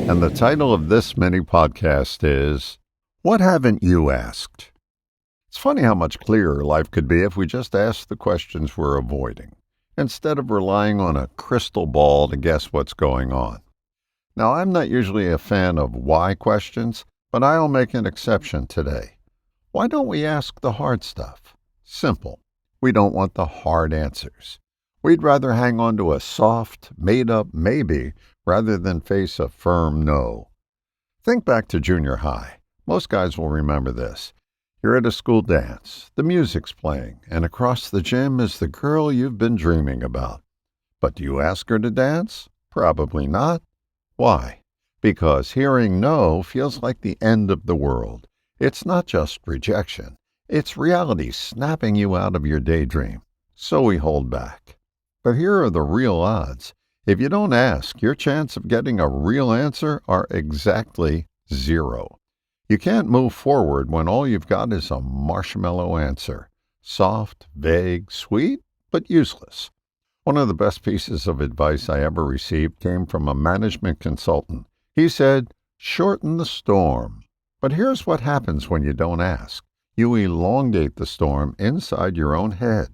and the title of this mini podcast is What Haven't You Asked? It's funny how much clearer life could be if we just asked the questions we're avoiding, instead of relying on a crystal ball to guess what's going on. Now, I'm not usually a fan of why questions, but I'll make an exception today. Why don't we ask the hard stuff? Simple. We don't want the hard answers. We'd rather hang on to a soft, made-up maybe rather than face a firm no. Think back to junior high. Most guys will remember this. You're at a school dance, the music's playing, and across the gym is the girl you've been dreaming about. But do you ask her to dance? Probably not. Why? Because hearing no feels like the end of the world. It's not just rejection. It's reality snapping you out of your daydream. So we hold back. But here are the real odds. If you don't ask, your chance of getting a real answer are exactly 0. You can't move forward when all you've got is a marshmallow answer. Soft, vague, sweet, but useless. One of the best pieces of advice I ever received came from a management consultant. He said, shorten the storm. But here's what happens when you don't ask. You elongate the storm inside your own head.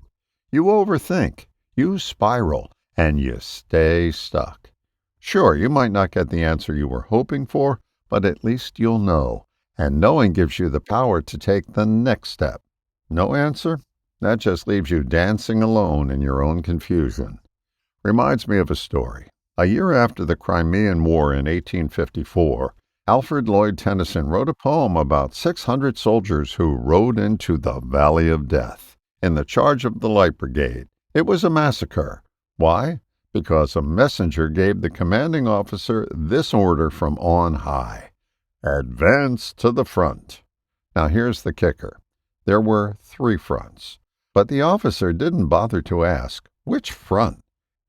You overthink. You spiral, and you stay stuck. Sure, you might not get the answer you were hoping for, but at least you'll know. And knowing gives you the power to take the next step. No answer? That just leaves you dancing alone in your own confusion. Reminds me of a story. A year after the Crimean War in 1854, Alfred Lloyd Tennyson wrote a poem about 600 soldiers who rode into the Valley of Death in the charge of the Light Brigade. It was a massacre. Why? Because a messenger gave the commanding officer this order from on high. Advance to the front. Now here's the kicker. There were 3 fronts. But the officer didn't bother to ask, which front?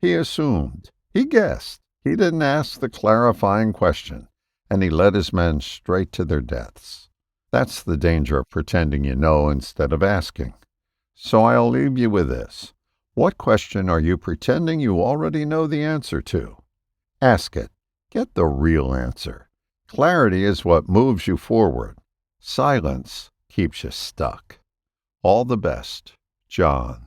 He assumed. He guessed. He didn't ask the clarifying question. And he led his men straight to their deaths. That's the danger of pretending you know instead of asking. So I'll leave you with this. What question are you pretending you already know the answer to? Ask it. Get the real answer. Clarity is what moves you forward. Silence keeps you stuck. All the best, John.